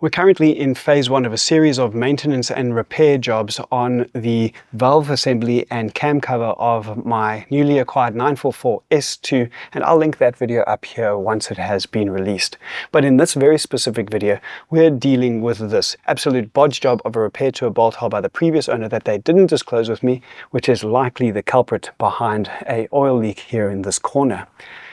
We're currently in phase 1 of a series of maintenance and repair jobs on the valve assembly and cam cover of my newly acquired 944 S2, and I'll link that video up here once it has been released. But in this very specific video, we're dealing with this absolute bodge job of a repair to a bolt hole by the previous owner that they didn't disclose with me, which is likely the culprit behind an oil leak here in this corner.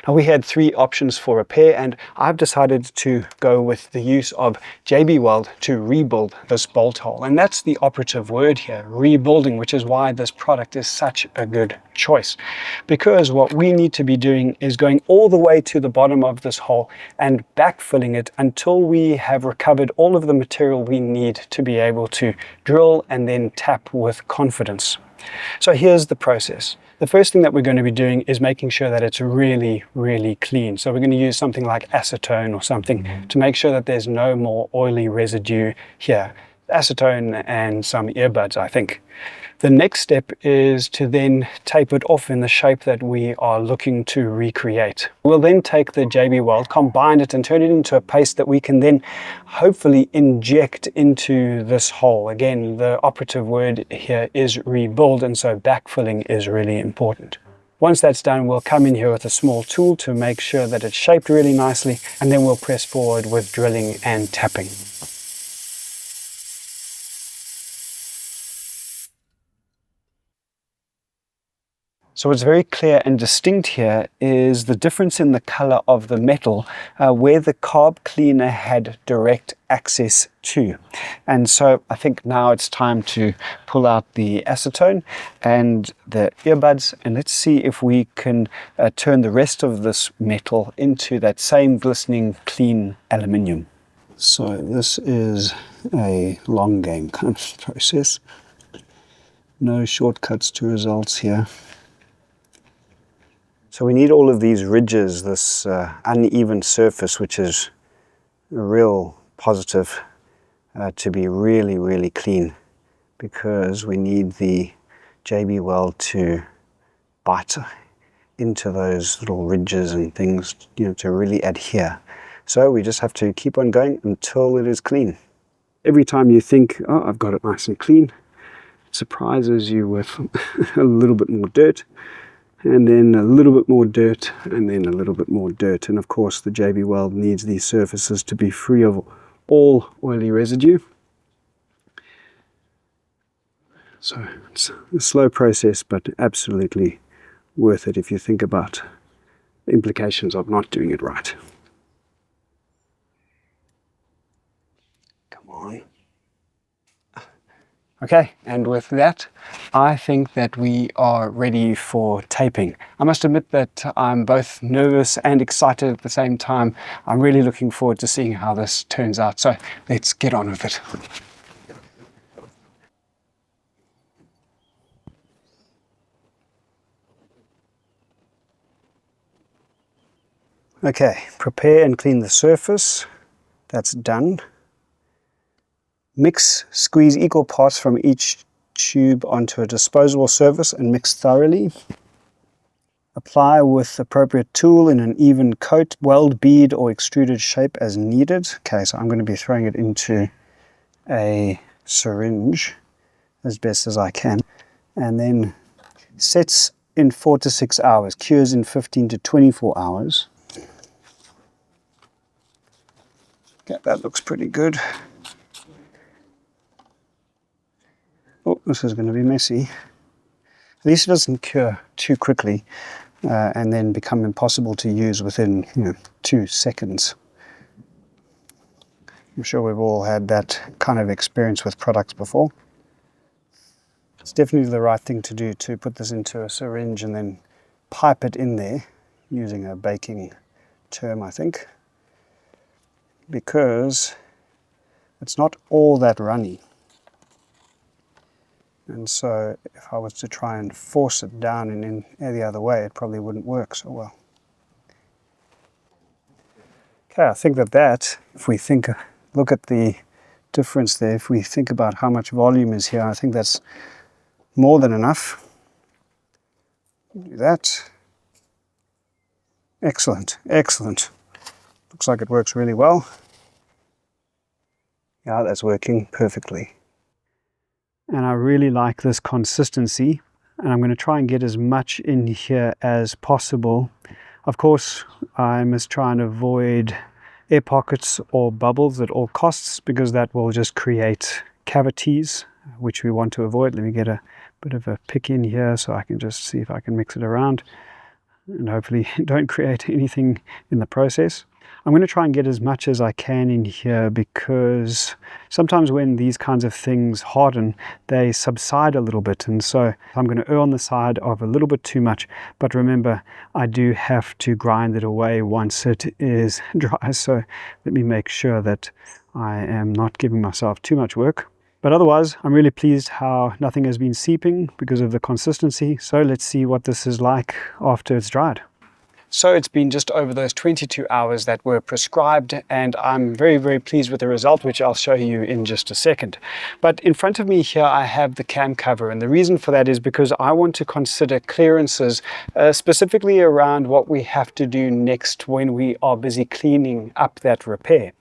Now, we had 3 options for repair, and I've decided to go with the use of J-B Weld to rebuild this bolt hole. And that's the operative word here, rebuilding, which is why this product is such a good choice. Because what we need to be doing is going all the way to the bottom of this hole and backfilling it until we have recovered all of the material we need to be able to drill and then tap with confidence. So here's the process. The first thing that we're going to be doing is making sure that it's really, really clean. So we're going to use something like acetone or something to make sure that there's no more oily residue here. Acetone and some earbuds, I think. The next step is to then tape it off in the shape that we are looking to recreate. We'll then take the J-B Weld, combine it and turn it into a paste that we can then hopefully inject into this hole. Again, the operative word here is rebuild, and so backfilling is really important. Once that's done, we'll come in here with a small tool to make sure that it's shaped really nicely, and then we'll press forward with drilling and tapping. So what's very clear and distinct here is the difference in the color of the metal where the carb cleaner had direct access to. And so I think now it's time to pull out the acetone and the earbuds, and let's see if we can turn the rest of this metal into that same glistening clean aluminium. So this is a long game kind of process. No shortcuts to results here. So we need all of these ridges, this uneven surface, which is a real positive, to be really, really clean, because we need the J-B Weld to bite into those little ridges and things, you know, to really adhere. So we just have to keep on going until it is clean. Every time you think, oh, I've got it nice and clean, it surprises you with a little bit more dirt. And then a little bit more dirt, and then a little bit more dirt. And of course the J-B Weld needs these surfaces to be free of all oily residue. So it's a slow process, but absolutely worth it if you think about the implications of not doing it right. Come on. Okay, and with that, I think that we are ready for taping. I must admit that I'm both nervous and excited at the same time. I'm really looking forward to seeing how this turns out, so let's get on with it. Okay, prepare and clean the surface. That's done. Mix, squeeze equal parts from each tube onto a disposable surface and mix thoroughly. Apply with appropriate tool in an even coat, weld, bead or extruded shape as needed. Okay, so I'm going to be throwing it into a syringe as best as I can. And then sets in 4 to 6 hours, cures in 15 to 24 hours. Okay, that looks pretty good. Oh, this is going to be messy. At least it doesn't cure too quickly and then become impossible to use within 2 seconds. I'm sure we've all had that kind of experience with products before. It's definitely the right thing to do to put this into a syringe and then pipe it in there, using a baking term, I think, because it's not all that runny. And so if I was to try and force it down and in the other way, it probably wouldn't work so well. Okay, I think that if we look at the difference there, if we think about how much volume is here, I think that's more than enough. Do that. Excellent, excellent. Looks like it works really well. Yeah, that's working perfectly. And I really like this consistency, and I'm going to try and get as much in here as possible. Of course, I must try and avoid air pockets or bubbles at all costs, because that will just create cavities, which we want to avoid. Let me get a bit of a pick in here so I can just see if I can mix it around and hopefully don't create anything in the process. I'm going to try and get as much as I can in here, because sometimes when these kinds of things harden, they subside a little bit, and so I'm going to err on the side of a little bit too much. But remember, I do have to grind it away once it is dry, so let me make sure that I am not giving myself too much work. But otherwise, I'm really pleased how nothing has been seeping because of the consistency. So let's see what this is like after it's dried. So it's been just over those 22 hours that were prescribed, and I'm very, very pleased with the result, which I'll show you in just a second. But in front of me here, I have the cam cover, and the reason for that is because I want to consider clearances, specifically around what we have to do next when we are busy cleaning up that repair.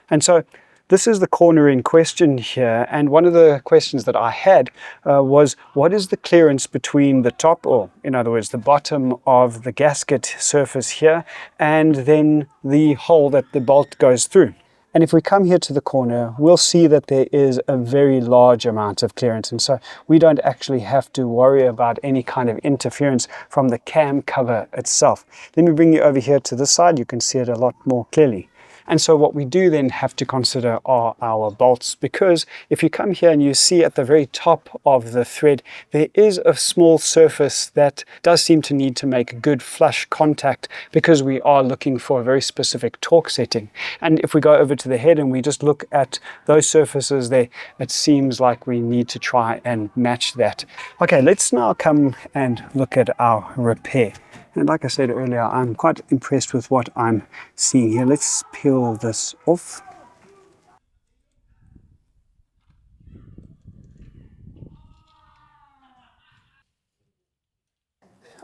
And so this is the corner in question here, and one of the questions that I had was, what is the clearance between the top, or in other words the bottom of the gasket surface here, and then the hole that the bolt goes through? And if we come here to the corner, we'll see that there is a very large amount of clearance, and so we don't actually have to worry about any kind of interference from the cam cover itself. Let me bring you over here to this side. You can see it a lot more clearly. And so what we do then have to consider are our bolts, because if you come here and you see at the very top of the thread, there is a small surface that does seem to need to make good flush contact, because we are looking for a very specific torque setting. And if we go over to the head and we just look at those surfaces there, it seems like we need to try and match that. Okay, let's now come and look at our repair. And like I said earlier, I'm quite impressed with what I'm seeing here. Let's peel this off.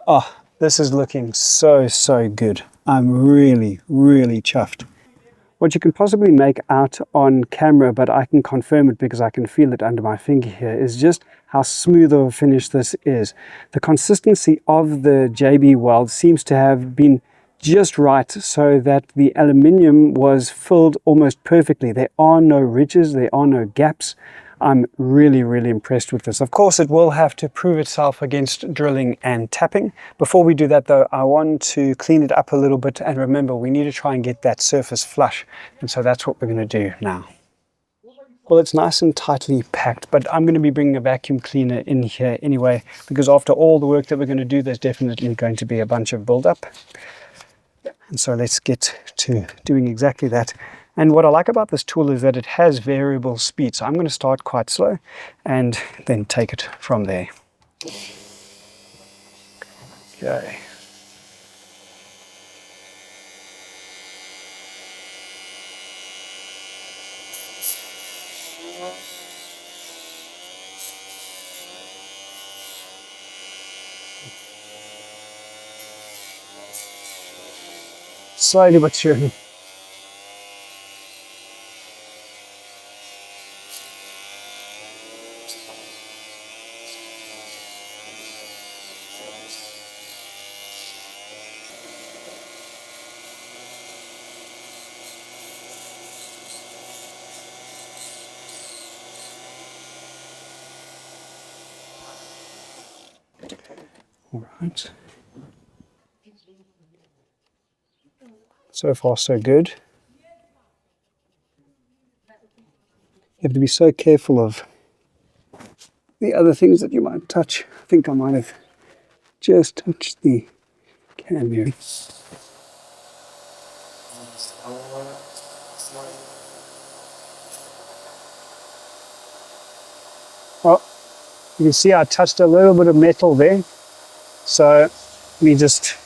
Oh, this is looking so, so good. I'm really, really chuffed. What you can possibly make out on camera, but I can confirm it because I can feel it under my finger here, is just how smooth of a finish this is. The consistency of the J-B Weld seems to have been just right, so that the aluminium was filled almost perfectly. There are no ridges, there are no gaps. I'm really, really impressed with this. Of course, it will have to prove itself against drilling and tapping. Before we do that though, I want to clean it up a little bit, and remember, we need to try and get that surface flush. And so that's what we're going to do now. Well, it's nice and tightly packed, but I'm going to be bringing a vacuum cleaner in here anyway, because after all the work that we're going to do, there's definitely going to be a bunch of buildup. And so let's get to doing exactly that. And what I like about this tool is that it has variable speed. So I'm going to start quite slow and then take it from there. Okay. Slowly but surely. All right. So far, so good. You have to be so careful of the other things that you might touch. I think I might have just touched the cam here. Well, you can see I touched a little bit of metal there. So let me just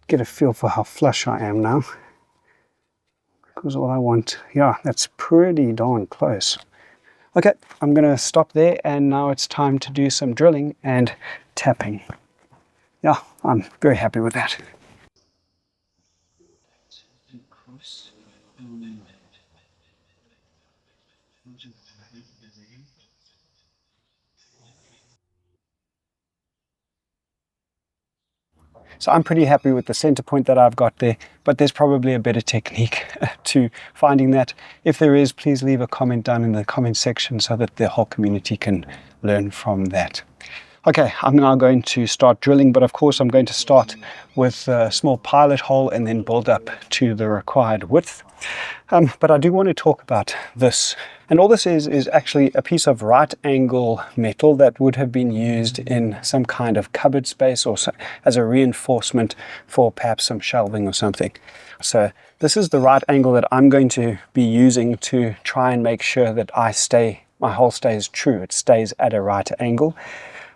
get a feel for how flush I am now. Because all I want, yeah, that's pretty darn close. Okay, I'm going to stop there, and now it's time to do some drilling and tapping. Yeah, I'm very happy with that. So I'm pretty happy with the center point that I've got there, but there's probably a better technique to finding that. If there is, please leave a comment down in the comment section so that the whole community can learn from that. Okay, I'm now going to start drilling, but of course I'm going to start with a small pilot hole and then build up to the required width. But I do want to talk about this. And all this is actually a piece of right angle metal that would have been used in some kind of cupboard space or so, as a reinforcement for perhaps some shelving or something. So this is the right angle that I'm going to be using to try and make sure that my hole stays true. It stays at a right angle.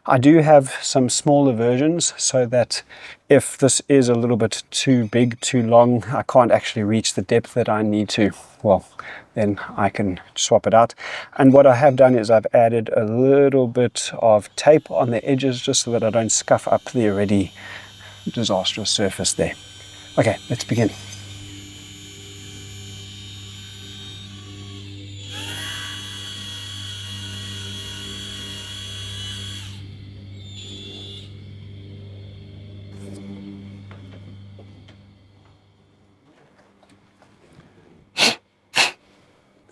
I do have some smaller versions so that if this is a little bit too big, too long, I can't actually reach the depth that I need to, well, then I can swap it out. And what I have done is I've added a little bit of tape on the edges just so that I don't scuff up the already disastrous surface there. Okay, let's begin.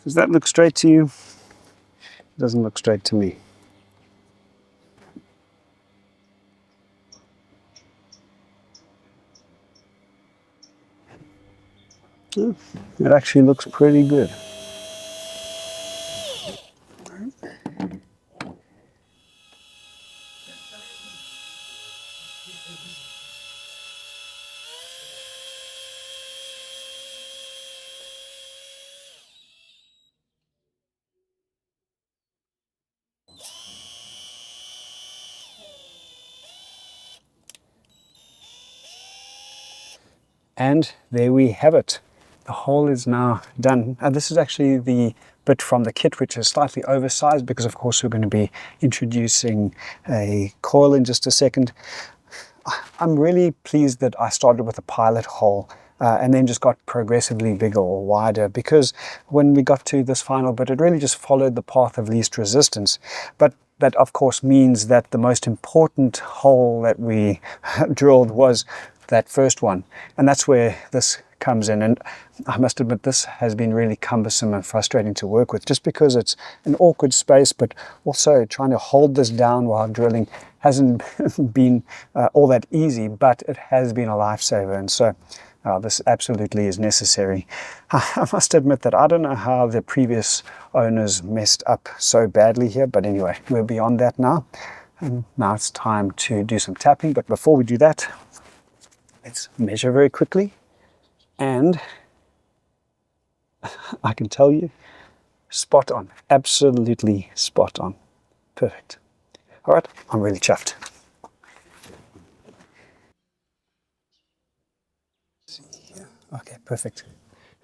Does that look straight to you? It doesn't look straight to me. It actually looks pretty good. And there we have it. The hole is now done. This is actually the bit from the kit which is slightly oversized because of course we're going to be introducing a coil in just a second. I'm really pleased that I started with a pilot hole and then just got progressively bigger or wider, because when we got to this final bit it really just followed the path of least resistance. But that of course means that the most important hole that we drilled was that first one, and that's where this comes in. And I must admit this has been really cumbersome and frustrating to work with, just because it's an awkward space, but also trying to hold this down while drilling hasn't been all that easy, but it has been a lifesaver. And so this absolutely is necessary. I must admit that I don't know how the previous owners messed up so badly here, but anyway, we're beyond that now. And now it's time to do some tapping. But before we do that, let's measure very quickly. And I can tell you, spot on, absolutely spot on. Perfect. All right, I'm really chuffed. Okay, perfect.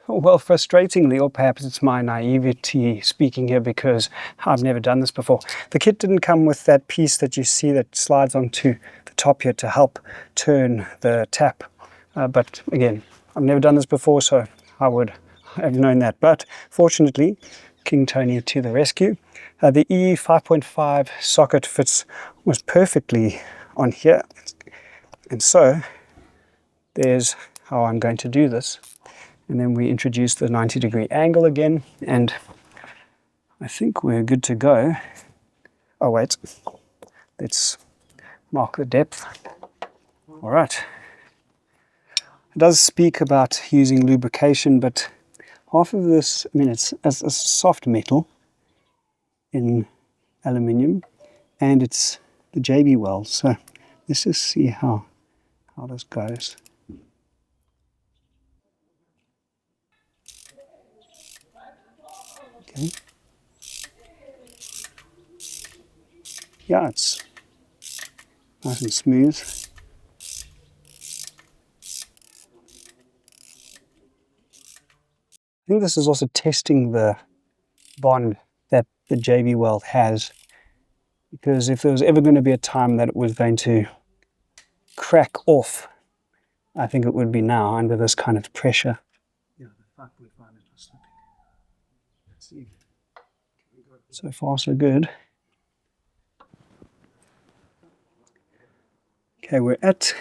Well, frustratingly, or perhaps it's my naivety speaking here because I've never done this before, the kit didn't come with that piece that you see that slides onto the top here to help turn the tap. But again, I've never done this before, so I would have known that. But fortunately, King Tony to the rescue. The E 5.5 socket fits almost perfectly on here. And so there's how I'm going to do this. And then we introduce the 90-degree angle again, and I think we're good to go. Oh wait, let's mark the depth. All right. It does speak about using lubrication, but half of this, I mean, it's a soft metal in aluminium, and it's the J-B Weld. So let's just see how this goes. Okay. Yeah, it's nice and smooth. I think this is also testing the bond that the J-B Weld has, because if there was ever going to be a time that it was going to crack off, I think it would be now under this kind of pressure. Yeah, the 5.5 is not slipping. Let's see. So far, so good. Okay, we're at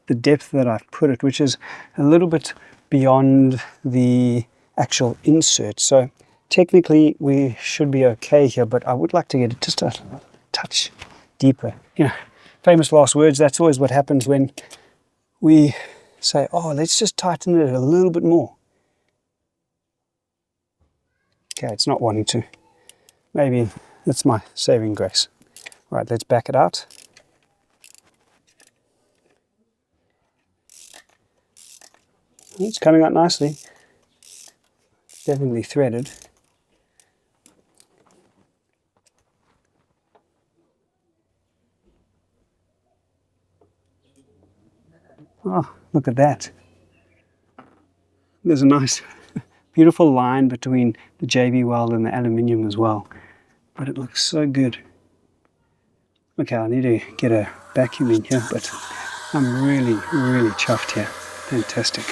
the depth that I've put it, which is a little bit beyond the actual insert. So technically we should be okay here, but I would like to get it just a touch deeper. You know, famous last words, that's always what happens when we say, oh, let's just tighten it a little bit more. Okay, it's not wanting to. Maybe that's my saving grace. Right, let's back it out. It's coming out nicely. Definitely threaded. Oh, look at that. There's a nice, beautiful line between the J-B Weld and the aluminium as well. But it looks so good. Okay, I need to get a vacuum in here, but I'm really, really chuffed here. Fantastic.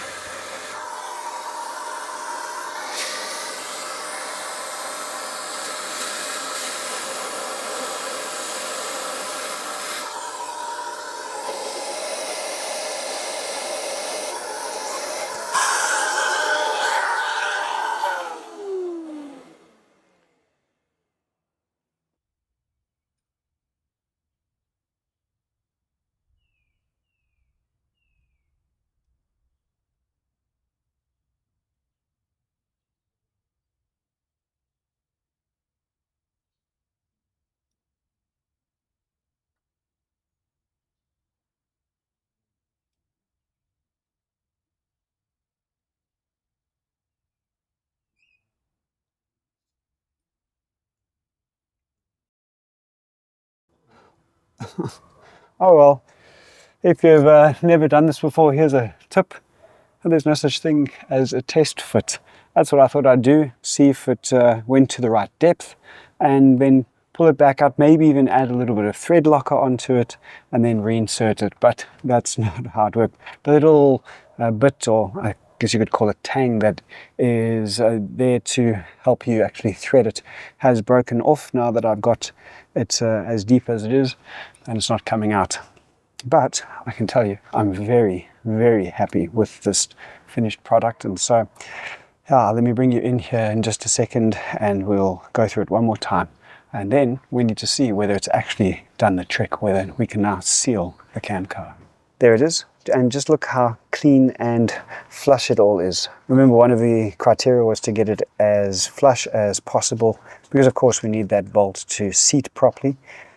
Oh well, if you've never done this before, here's a tip. There's no such thing as a test fit. That's what I thought I'd do, see if it went to the right depth, and then pull it back out, maybe even add a little bit of thread locker onto it, and then reinsert it. But that's not how it works. The little bit, or I guess you could call it tang, that is there to help you actually thread it, has broken off now that I've got it as deep as it is, and it's not coming out. But I can tell you, I'm very, very happy with this finished product. And so, yeah, let me bring you in here in just a second and we'll go through it one more time. And then we need to see whether it's actually done the trick, whether we can now seal the cam cover. There it is. And just look how clean and flush it all is. Remember, one of the criteria was to get it as flush as possible, because of course we need that bolt to seat properly.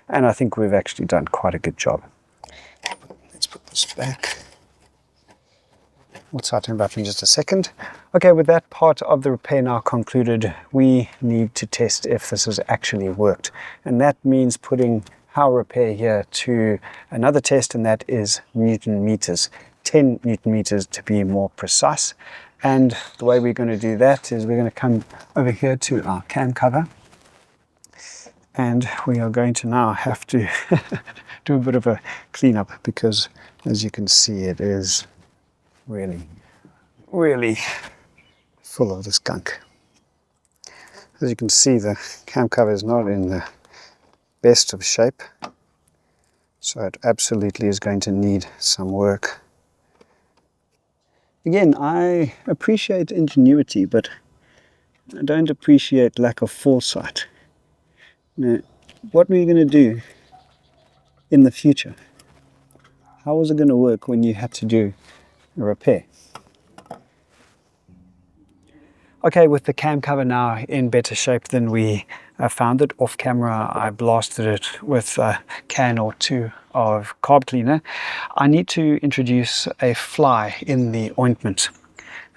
And I think we've actually done quite a good job. Let's put this back. We'll tighten it up in just a second. Okay, with that part of the repair now concluded, we need to test if this has actually worked. And that means putting our repair here to another test, and that is Newton meters. 10 Newton meters to be more precise. And the way we're going to do that is we're going to come over here to our cam cover. And we are going to now have to do a bit of a cleanup, because as you can see, it is really, really full of this gunk. As you can see, the cam cover is not in the best of shape, so it absolutely is going to need some work. Again, I appreciate ingenuity, but I don't appreciate lack of foresight. Now, what are you going to do in the future? How was it going to work when you had to do a repair? Okay, with the cam cover now in better shape than we found it off camera, I blasted it with a can or two of carb cleaner. I need to introduce a fly in the ointment,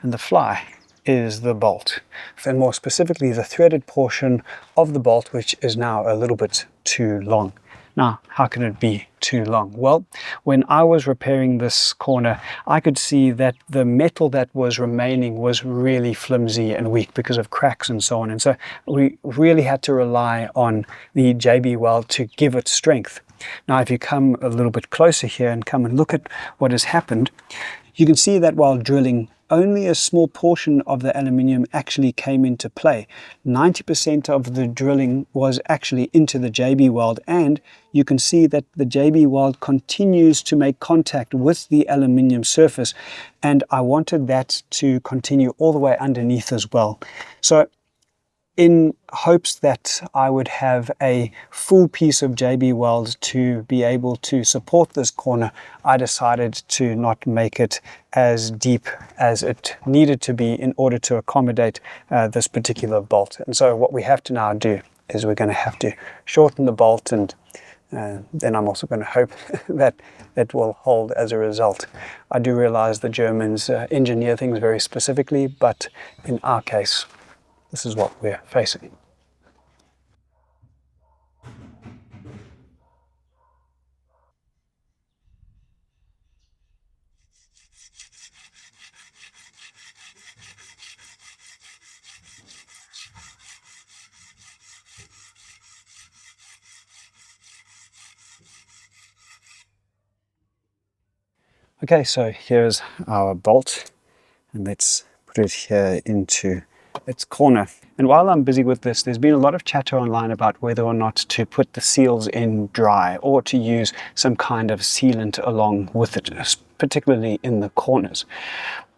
and the fly is the bolt, and more specifically the threaded portion of the bolt, which is now a little bit too long. Now, how can it be too long? Well, when I was repairing this corner, I could see that the metal that was remaining was really flimsy and weak because of cracks and so on. And so we really had to rely on the J-B Weld to give it strength. Now, if you come a little bit closer here and come and look at what has happened, You can see that while drilling, only a small portion of the aluminium actually came into play. 90% of the drilling was actually into the J-B Weld, and you can see that the J-B Weld continues to make contact with the aluminium surface, and I wanted that to continue all the way underneath as well. So in hopes that I would have a full piece of J-B Weld to be able to support this corner, I decided to not make it as deep as it needed to be in order to accommodate this particular bolt. And so what we have to now do is we're going to have to shorten the bolt, and then I'm also going to hope that it will hold as a result. I do realize the Germans engineer things very specifically, but in our case, this is what we're facing. Okay, so here's our bolt, and let's put it here into its corner. And while I'm busy with this, there's been a lot of chatter online about whether or not to put the seals in dry or to use some kind of sealant along with it, particularly in the corners.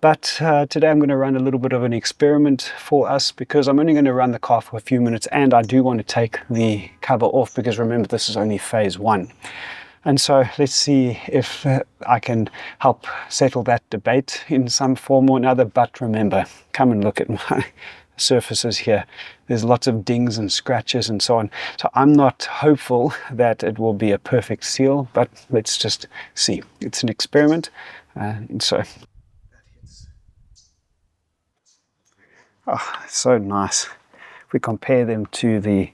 But today I'm going to run a little bit of an experiment for us, because I'm only going to run the car for a few minutes, and I do want to take the cover off, because remember, this is only phase one. And so let's see if I can help settle that debate in some form or another. But remember, come and look at my surfaces here. There's lots of dings and scratches and so on. So I'm not hopeful that it will be a perfect seal, but let's just see. It's an experiment. And so, oh, so nice. If we compare them to the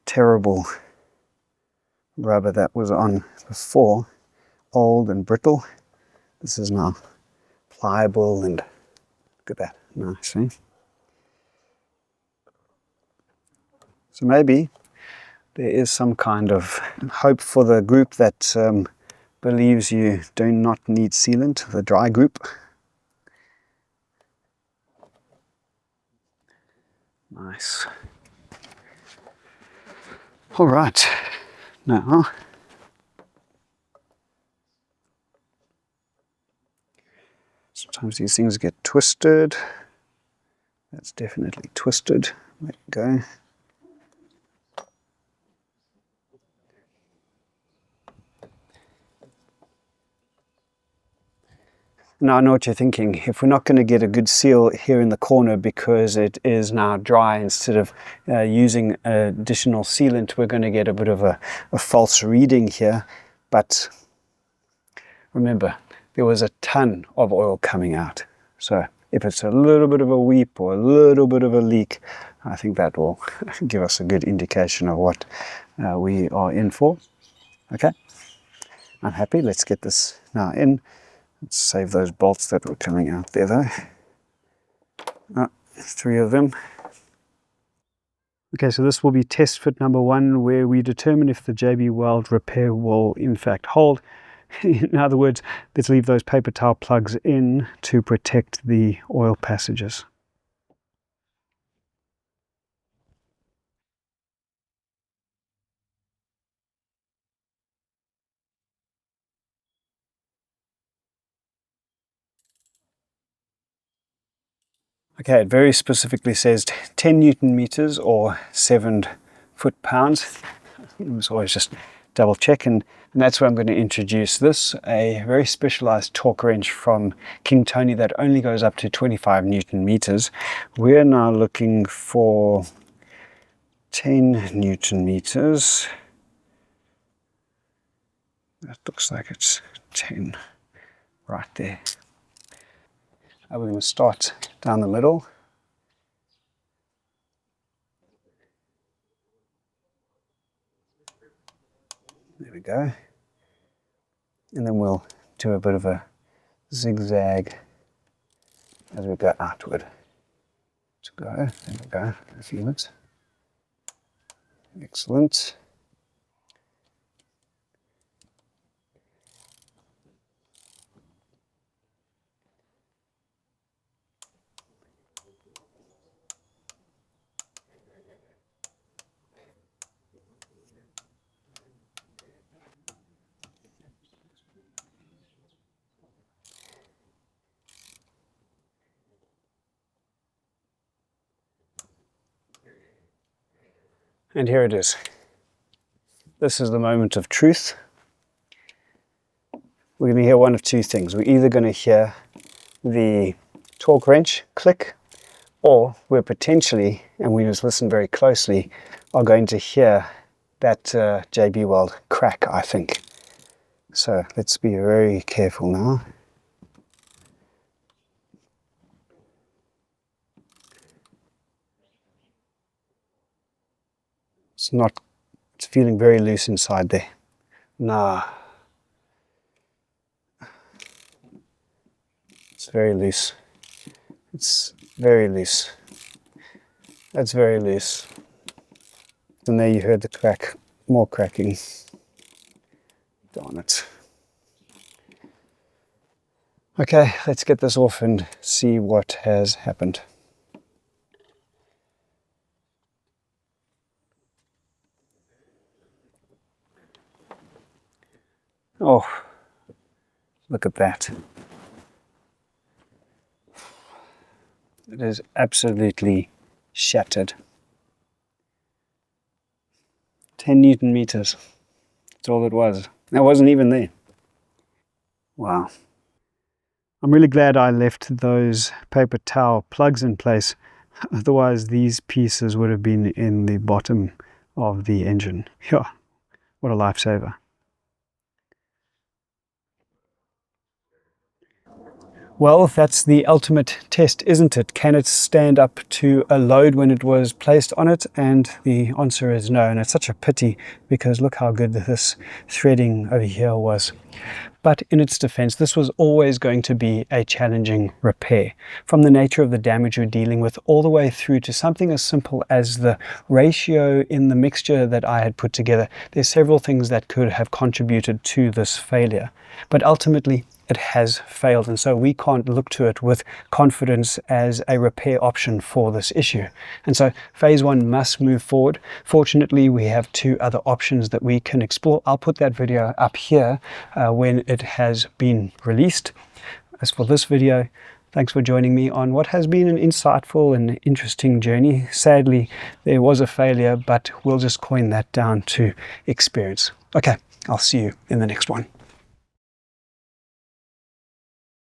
terrible rubber that was on before, old and brittle, this is now pliable, and look at that, nice, see? So maybe there is some kind of hope for the group that believes you do not need sealant, the dry group. Nice. All right, now sometimes these things get twisted. That's definitely twisted. Let it go. Now I know what you're thinking. If we're not going to get a good seal here in the corner because it is now dry, instead of using additional sealant, we're going to get a bit of a false reading here. But remember, there was a ton of oil coming out. So if it's a little bit of a weep or a little bit of a leak, I think that will give us a good indication of what we are in for. Okay, I'm happy. Let's get this now in. Let's save those bolts that were coming out there though. Oh, 3 of them. Okay, so this will be test fit number 1, where we determine if the J-B Weld repair will in fact hold. In other words, let's leave those paper towel plugs in to protect the oil passages. Okay, it very specifically says 10 Newton meters or 7 foot-pounds. It was always just double check, and that's where I'm going to introduce this, a very specialized torque wrench from King Tony that only goes up to 25 Newton meters. We're now looking for 10 Newton meters. That looks like it's 10 right there. We're going to start down the middle. There we go. And then we'll do a bit of a zigzag as we go outward. To go, there we go, a few minutes. Excellent. And here it is. This is the moment of truth. We're going to hear one of two things. We're either going to hear the torque wrench click, or we're potentially, and we just listen very closely, are going to hear that J-B Weld crack, I think. So let's be very careful now. It's feeling very loose inside there. Nah. It's very loose. It's very loose. That's very loose. And there you heard the crack, more cracking. Darn it. Okay, let's get this off and see what has happened. Oh, look at that. It is absolutely shattered. 10 Newton meters. That's all it was. That wasn't even there. Wow. I'm really glad I left those paper towel plugs in place. Otherwise, these pieces would have been in the bottom of the engine. Yeah, what a lifesaver. Well, that's the ultimate test, isn't it? Can it stand up to a load when it was placed on it? And the answer is no. And it's such a pity, because look how good this threading over here was. But in its defense, this was always going to be a challenging repair, from the nature of the damage you're dealing with all the way through to something as simple as the ratio in the mixture that I had put together. There's several things that could have contributed to this failure, but ultimately it has failed, and so we can't look to it with confidence as a repair option for this issue. And so phase one must move forward. Fortunately, we have two other options that we can explore. I'll put that video up here when it has been released. As for this video, thanks for joining me on what has been an insightful and interesting journey. Sadly, there was a failure, but we'll just coin that down to experience. Okay, I'll see you in the next one.